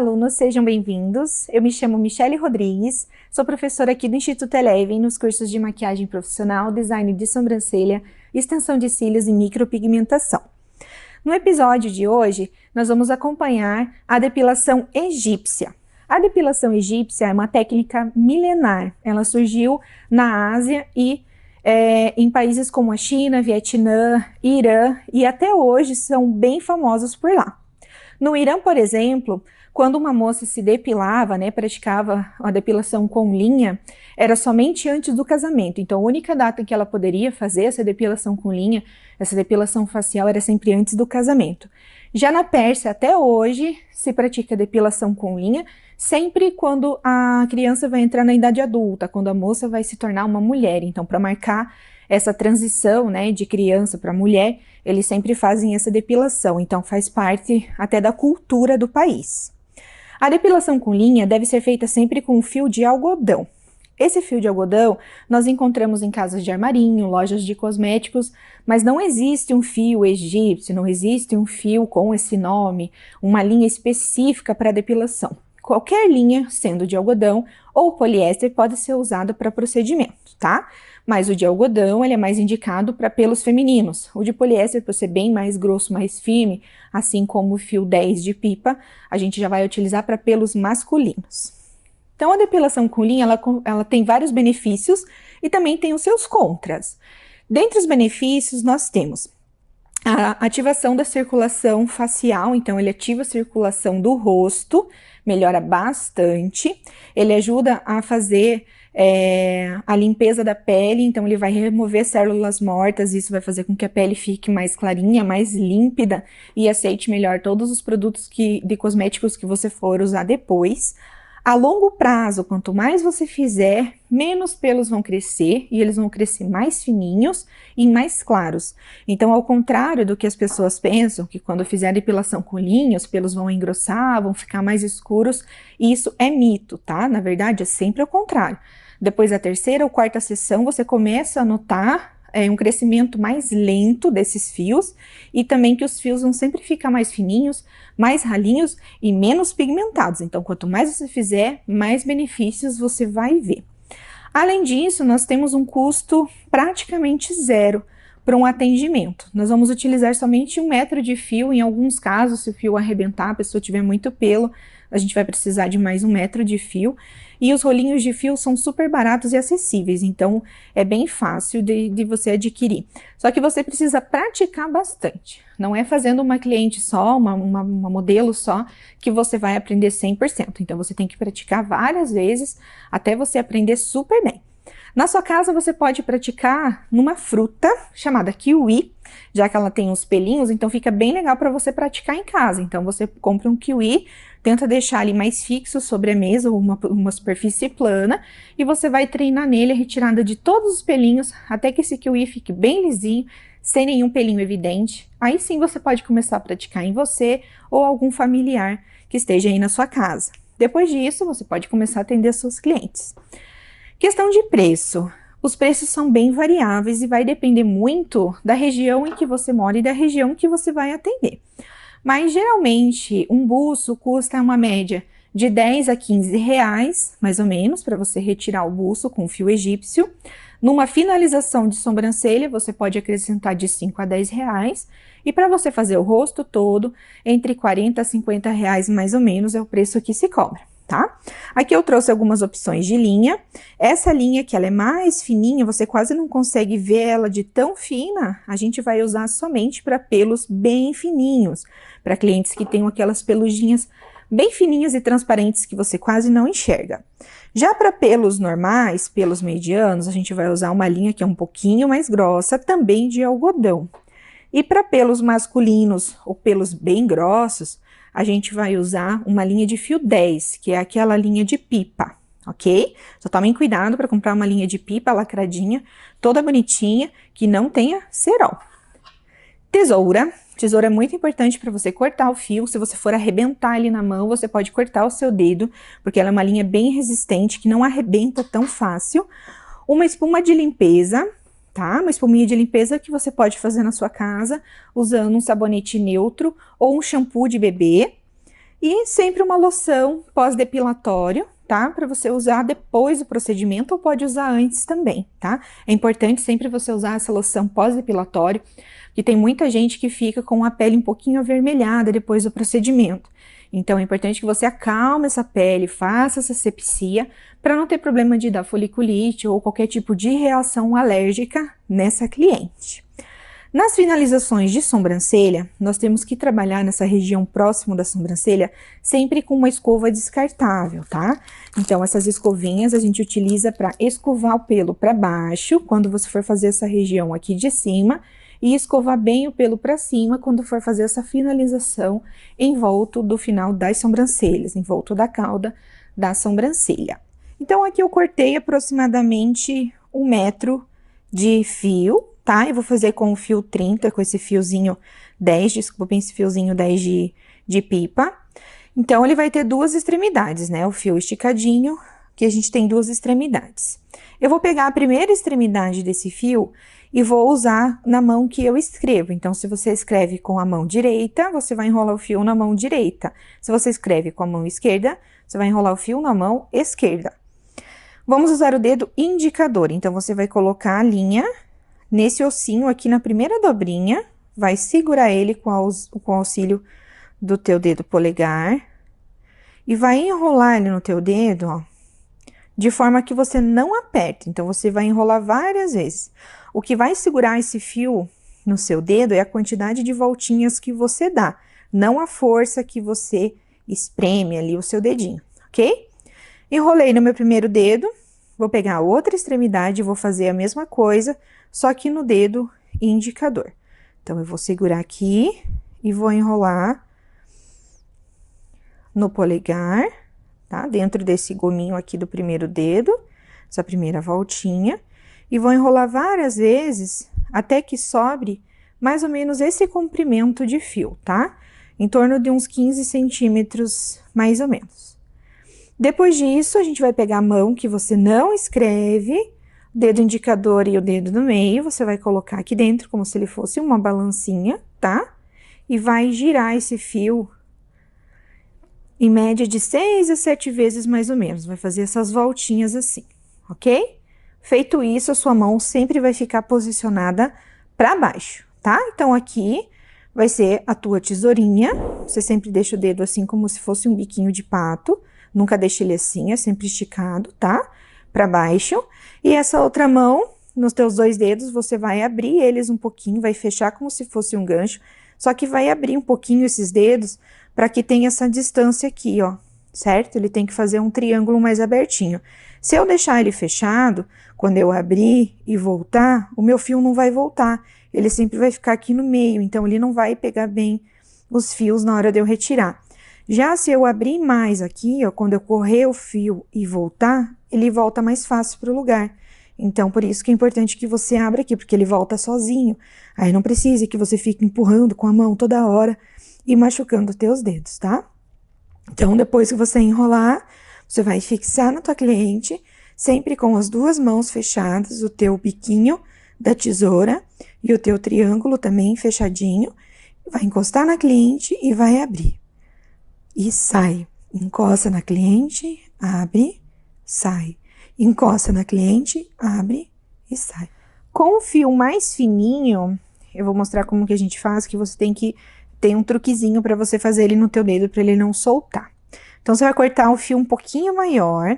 alunos, sejam bem-vindos. Eu me chamo Michele Rodrigues, sou professora aqui do Instituto Eleven nos cursos de maquiagem profissional, design de sobrancelha, extensão de cílios e micropigmentação. No episódio de hoje, nós vamos acompanhar a depilação egípcia. A depilação egípcia é uma técnica milenar. Ela surgiu na Ásia e em países como a China, Vietnã, Irã, e até hoje são bem famosos por lá. No Irã, por exemplo, quando uma moça se depilava, praticava a depilação com linha, era somente antes do casamento. Então, a única data em que ela poderia fazer essa depilação com linha, essa depilação facial, era sempre antes do casamento. Já na Pérsia, até hoje, se pratica depilação com linha, sempre quando a criança vai entrar na idade adulta, quando a moça vai se tornar uma mulher. Então, para marcar essa transição, de criança para mulher, eles sempre fazem essa depilação. Então, faz parte até da cultura do país. A depilação com linha deve ser feita sempre com um fio de algodão. Esse fio de algodão nós encontramos em casas de armarinho, lojas de cosméticos, mas não existe um fio egípcio, não existe um fio com esse nome, uma linha específica para depilação. Qualquer linha, sendo de algodão ou poliéster, pode ser usada para procedimento, tá? Mas o de algodão, ele é mais indicado para pelos femininos. O de poliéster, por ser bem mais grosso, mais firme, assim como o fio 10 de pipa, a gente já vai utilizar para pelos masculinos. Então, a depilação com linha, ela tem vários benefícios e também tem os seus contras. Dentre os benefícios, nós temos a ativação da circulação facial, então ele ativa a circulação do rosto, melhora bastante, ele ajuda a fazer a limpeza da pele, então ele vai remover células mortas, isso vai fazer com que a pele fique mais clarinha, mais límpida e aceite melhor todos os produtos de cosméticos que você for usar depois. A longo prazo, quanto mais você fizer, menos pelos vão crescer e eles vão crescer mais fininhos e mais claros. Então, ao contrário do que as pessoas pensam, que quando fizer a depilação com linha, os pelos vão engrossar, vão ficar mais escuros, isso é mito, tá? Na verdade, é sempre ao contrário. Depois da terceira ou quarta sessão, você começa a notar um crescimento mais lento desses fios e também que os fios vão sempre ficar mais fininhos, mais ralinhos e menos pigmentados. Então, quanto mais você fizer, mais benefícios você vai ver. Além disso, nós temos um custo praticamente zero para um atendimento. Nós vamos utilizar somente 1 metro de fio, em alguns casos, se o fio arrebentar, a pessoa tiver muito pelo, a gente vai precisar de mais 1 metro de fio. E os rolinhos de fio são super baratos e acessíveis, então é bem fácil de você adquirir. Só que você precisa praticar bastante. Não é fazendo uma cliente só, uma modelo só, que você vai aprender 100%. Então você tem que praticar várias vezes até você aprender super bem. Na sua casa você pode praticar numa fruta chamada kiwi, já que ela tem uns pelinhos, então fica bem legal para você praticar em casa. Então você compra um kiwi, tenta deixar ele mais fixo sobre a mesa ou uma superfície plana e você vai treinar nele a retirada de todos os pelinhos até que esse kiwi fique bem lisinho, sem nenhum pelinho evidente. Aí sim você pode começar a praticar em você ou algum familiar que esteja aí na sua casa. Depois disso, você pode começar a atender seus clientes. Questão de preço. Os preços são bem variáveis e vai depender muito da região em que você mora e da região que você vai atender. Mas geralmente um buço custa uma média de 10 a 15 reais, mais ou menos, para você retirar o buço com fio egípcio. Numa finalização de sobrancelha, você pode acrescentar de 5 a 10 reais. E para você fazer o rosto todo, entre 40 a 50 reais mais ou menos é o preço que se cobra. Tá? Aqui eu trouxe algumas opções de linha. Essa linha que ela é mais fininha, você quase não consegue ver ela de tão fina, a gente vai usar somente para pelos bem fininhos, para clientes que tenham aquelas peludinhas bem fininhas e transparentes que você quase não enxerga. Já para pelos normais, pelos medianos, a gente vai usar uma linha que é um pouquinho mais grossa, também de algodão. E para pelos masculinos ou pelos bem grossos, a gente vai usar uma linha de fio 10, que é aquela linha de pipa, ok? Só tomem cuidado para comprar uma linha de pipa lacradinha, toda bonitinha, que não tenha cerol. Tesoura. Tesoura é muito importante para você cortar o fio. Se você for arrebentar ele na mão, você pode cortar o seu dedo, porque ela é uma linha bem resistente, que não arrebenta tão fácil. Uma espuma de limpeza, tá? Uma espuminha de limpeza que você pode fazer na sua casa, usando um sabonete neutro ou um shampoo de bebê. E sempre uma loção pós-depilatório, tá? Para você usar depois do procedimento ou pode usar antes também, tá? É importante sempre você usar essa loção pós-depilatório, porque tem muita gente que fica com a pele um pouquinho avermelhada depois do procedimento. Então é importante que você acalme essa pele, faça essa asepsia, para não ter problema de dar foliculite ou qualquer tipo de reação alérgica nessa cliente. Nas finalizações de sobrancelha, nós temos que trabalhar nessa região próximo da sobrancelha sempre com uma escova descartável, tá? Então, essas escovinhas a gente utiliza para escovar o pelo para baixo, quando você for fazer essa região aqui de cima, e escovar bem o pelo para cima quando for fazer essa finalização em volta do final das sobrancelhas, em volta da cauda da sobrancelha. Então, aqui eu cortei aproximadamente 1 metro de fio, tá? Eu vou fazer com o fio 30, com esse fiozinho 10, desculpem, esse fiozinho 10 de pipa. Então, ele vai ter duas extremidades, né? O fio esticadinho, que a gente tem duas extremidades. Eu vou pegar a primeira extremidade desse fio e vou usar na mão que eu escrevo. Então, se você escreve com a mão direita, você vai enrolar o fio na mão direita. Se você escreve com a mão esquerda, você vai enrolar o fio na mão esquerda. Vamos usar o dedo indicador. Então, você vai colocar a linha nesse ossinho aqui na primeira dobrinha, vai segurar ele com o auxílio do teu dedo polegar e vai enrolar ele no teu dedo, ó, de forma que você não aperte. Então, você vai enrolar várias vezes. O que vai segurar esse fio no seu dedo é a quantidade de voltinhas que você dá, não a força que você espreme ali o seu dedinho, ok? Enrolei no meu primeiro dedo, vou pegar a outra extremidade e vou fazer a mesma coisa, só que no dedo indicador. Então, eu vou segurar aqui e vou enrolar no polegar, tá? Dentro desse gominho aqui do primeiro dedo, essa primeira voltinha. E vou enrolar várias vezes até que sobre mais ou menos esse comprimento de fio, tá? Em torno de uns 15 centímetros, mais ou menos. Depois disso, a gente vai pegar a mão que você não escreve, o dedo indicador e o dedo do meio, você vai colocar aqui dentro como se ele fosse uma balancinha, tá? E vai girar esse fio em média de 6 a 7 vezes mais ou menos, vai fazer essas voltinhas assim, ok? Feito isso, a sua mão sempre vai ficar posicionada para baixo, tá? Então, aqui vai ser a tua tesourinha, você sempre deixa o dedo assim como se fosse um biquinho de pato, nunca deixa ele assim, é sempre esticado, tá? Para baixo. E essa outra mão, nos teus dois dedos, você vai abrir eles um pouquinho, vai fechar como se fosse um gancho, só que vai abrir um pouquinho esses dedos para que tenha essa distância aqui, ó, certo? Ele tem que fazer um triângulo mais abertinho. Se eu deixar ele fechado, quando eu abrir e voltar, o meu fio não vai voltar. Ele sempre vai ficar aqui no meio, então ele não vai pegar bem os fios na hora de eu retirar. Já se eu abrir mais aqui, ó, quando eu correr o fio e voltar, ele volta mais fácil para o lugar. Então, por isso que é importante que você abra aqui, porque ele volta sozinho. Aí não precisa que você fique empurrando com a mão toda hora e machucando os teus dedos, tá? Então, depois que você enrolar, você vai fixar na tua cliente, sempre com as duas mãos fechadas, o teu biquinho da tesoura e o teu triângulo também fechadinho. Vai encostar na cliente e vai abrir. E sai. Encosta na cliente, abre, sai. Encosta na cliente, abre e sai. Com o fio mais fininho, eu vou mostrar como que a gente faz, que você tem um truquezinho para você fazer ele no teu dedo, para ele não soltar. Então, você vai cortar o fio um pouquinho maior.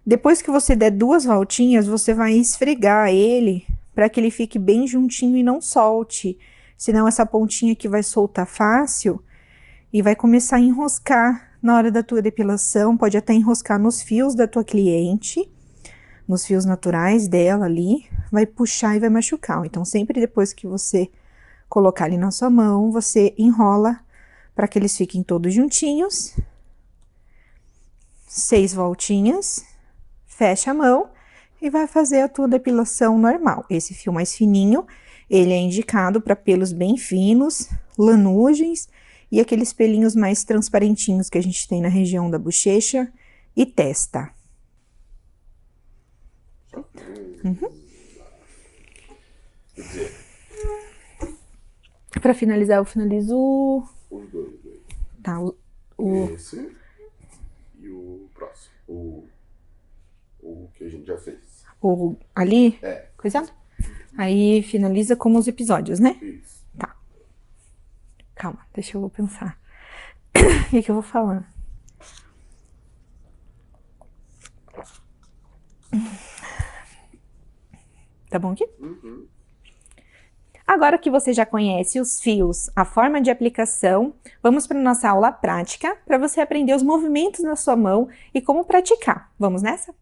Depois que você der duas voltinhas, você vai esfregar ele para que ele fique bem juntinho e não solte. Senão, essa pontinha aqui vai soltar fácil e vai começar a enroscar na hora da tua depilação. Pode até enroscar nos fios da tua cliente, nos fios naturais dela ali. Vai puxar e vai machucar. Então, sempre depois que você colocar ali na sua mão, você enrola para que eles fiquem todos juntinhos. 6 voltinhas, fecha a mão e vai fazer a tua depilação normal. Esse fio mais fininho, ele é indicado para pelos bem finos, lanugens e aqueles pelinhos mais transparentinhos que a gente tem na região da bochecha e testa. Para finalizar, eu finalizo... Tá, Esse e o próximo. O que a gente já fez. O ali? É. Coisado? Aí finaliza como os episódios, né? Isso. Tá. Calma, deixa eu pensar. O que eu vou falar? Tá bom aqui? Uhum. Agora que você já conhece os fios, a forma de aplicação, vamos para a nossa aula prática, para você aprender os movimentos na sua mão e como praticar. Vamos nessa?